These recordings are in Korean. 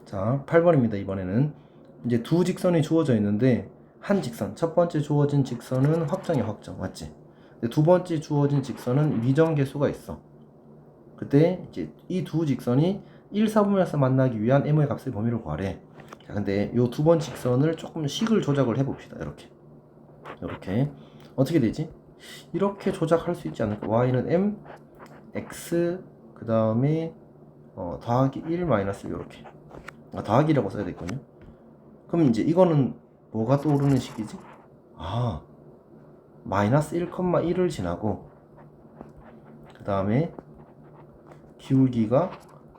자, 8번입니다. 이번에는 이제 두 직선이 주어져 있는데 한 직선, 첫 번째 주어진 직선은 확정이야, 확정. 맞지? 근데 두 번째 주어진 직선은 미정계수가 있어. 그때 이제 이 두 직선이 1, 4분면에서 만나기 위한 m의 값의 범위를 구하래. 자, 근데 요 두 번 직선을 조금 식을 조작을 해봅시다. 이렇게 어떻게 되지? 이렇게 조작할 수 있지 않을까? y는 m, x 그 다음에 더하기 1 마이너스 이렇게 더하기라고 써야 되거든요. 그럼 이제 이거는 뭐가 떠오르는 식이지? 아, 마이너스 1,1을 지나고 그 다음에 기울기가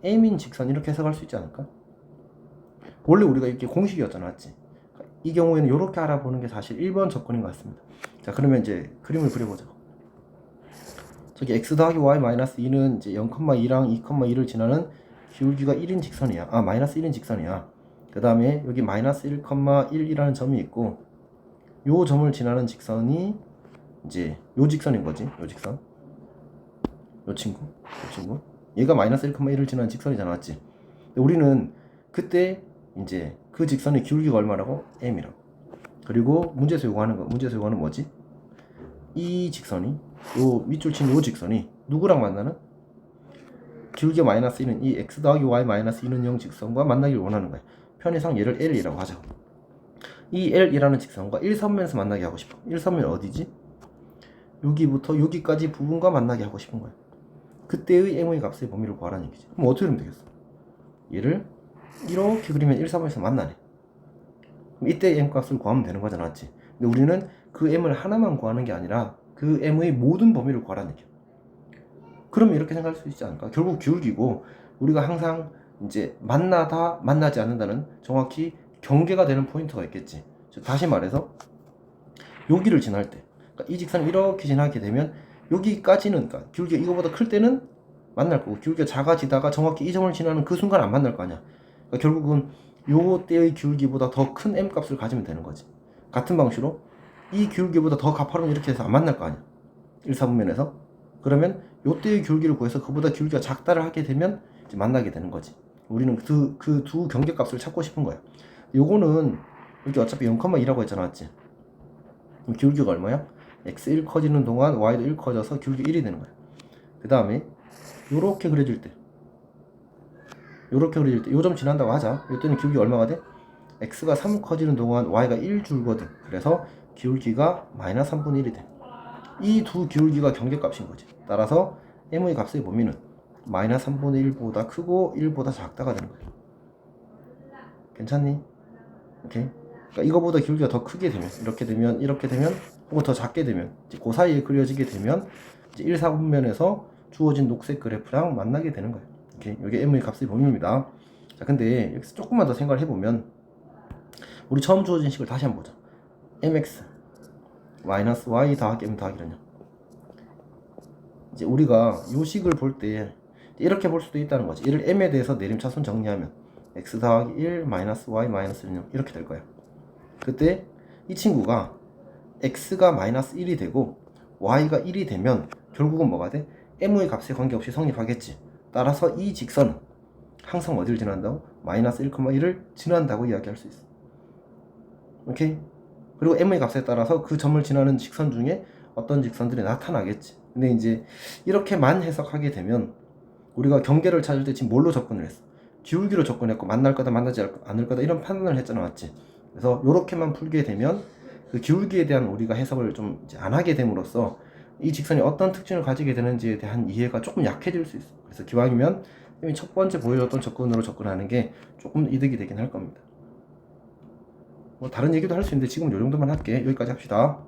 m인 직선 이렇게 해석할 수 있지 않을까? 원래 우리가 이렇게 공식이었잖아, 맞지? 이 경우에는 이렇게 알아보는 게 사실 1번 접근인 것 같습니다. 자, 그러면 이제 그림을 그려보자. 저기 x 더하기 y 마이너스 2는 이제 0,2랑 2,2를 지나는 기울기가 1인 직선이야. 아, 마이너스 1인 직선이야. 그 다음에 여기 마이너스 1,1이라는 점이 있고 요 점을 지나는 직선이 이제 요 직선인 거지. 요 직선. 요 친구. 얘가 마이너스 1,1을 지나는 직선이잖아, 맞지? 우리는 그때 이제 그 직선의 기울기가 얼마라고? m이라고. 그리고 문제에서 요구하는 뭐지? 이 직선이 요 밑줄 친 요 직선이 누구랑 만나는? 기울기가 마이너스 1은 이 x 더하기 y 마이너스 2는 0 직선과 만나기를 원하는 거야. 편의상 얘를 L이라고 하자. 이 L이라는 직선과 1선면에서 만나게 하고 싶어. 1선면 어디지? 여기부터 여기까지 부분과 만나게 하고 싶은 거야. 그때의 m의 값의 범위를 구하라는 얘기지. 그럼 어떻게 하면 되겠어? 얘를 이렇게 그리면 1선면에서 만나네. 그럼 이때 m 값을 구하면 되는 거잖아, 맞지? 근데 우리는 그 m을 하나만 구하는 게 아니라 그 m의 모든 범위를 구하라는 얘기야. 그럼 이렇게 생각할 수 있지 않을까? 결국 기울기고 우리가 항상 이제 만나다 만나지 않는다는 정확히 경계가 되는 포인트가 있겠지. 다시 말해서 여기를 지날 때, 그러니까 이 직선을 이렇게 지나게 되면 여기까지는, 그러니까 기울기가 이거보다 클 때는 만날 거고 기울기가 작아지다가 정확히 이 점을 지나는 그 순간 안 만날 거 아니야. 그러니까 결국은 요 때의 기울기보다 더 큰 m 값을 가지면 되는 거지. 같은 방식으로 이 기울기보다 더 가파르면 이렇게 해서 안 만날 거 아니야. 1, 4분면에서. 그러면 요때의 기울기를 구해서 그보다 기울기가 작다를 하게 되면 이제 만나게 되는 거지. 우리는 그 두 경계값을 찾고 싶은 거야. 요거는 여기 어차피 0,2라고 했잖아, 맞지? 기울기가 얼마야? x1 커지는 동안 y도 1 커져서 기울기 1이 되는 거야. 그 다음에 요렇게 그려질 때 요점 지난다고 하자. 요때는 기울기 얼마가 돼? x가 3 커지는 동안 y가 1 줄거든. 그래서 기울기가 마이너스 3분의 1이 돼. 이 두 기울기가 경계값인 거지. 따라서 m의 값의 범위는 마이너스 3분의 1보다 크고 1보다 작다가 되는 거야. 괜찮니? 오케이? 그러니까 이거보다 기울기가 더 크게 되면, 이렇게 되면, 혹은 더 작게 되면, 이제 그 사이에 그려지게 되면 이제 1, 4분면에서 주어진 녹색 그래프랑 만나게 되는 거예요. 오케이? 이게 m의 값의 범위입니다. 자, 근데 여기서 조금만 더 생각을 해보면 우리 처음 주어진 식을 다시 한번 보자. mx 마이너스 y 더하기 m 더하기라냐. 이제 우리가 이 식을 볼 때 이렇게 볼 수도 있다는 거지. 얘를 m에 대해서 내림차순 정리하면 x 더하기 1 마이너스 y 마이너스 1 이렇게 될 거야. 그때 이 친구가 x가 마이너스 1이 되고 y가 1이 되면 결국은 뭐가 돼? m의 값에 관계없이 성립하겠지. 따라서 이 직선은 항상 어디를 지난다고? 마이너스 1,1을 지난다고 이야기할 수 있어. 오케이? 그리고 m의 값에 따라서 그 점을 지나는 직선 중에 어떤 직선들이 나타나겠지. 근데 이제 이렇게만 해석하게 되면 우리가 경계를 찾을 때 지금 뭘로 접근을 했어? 기울기로 접근했고 만날 거다 만나지 않을 거다 이런 판단을 했잖아, 맞지? 그래서 이렇게만 풀게 되면 그 기울기에 대한 우리가 해석을 좀 이제 안 하게 됨으로써 이 직선이 어떤 특징을 가지게 되는지에 대한 이해가 조금 약해질 수 있어. 그래서 기왕이면 첫 번째 보여줬던 접근으로 접근하는 게 조금 이득이 되긴 할 겁니다. 뭐 다른 얘기도 할 수 있는데 지금은 이 정도만 할게. 여기까지 합시다.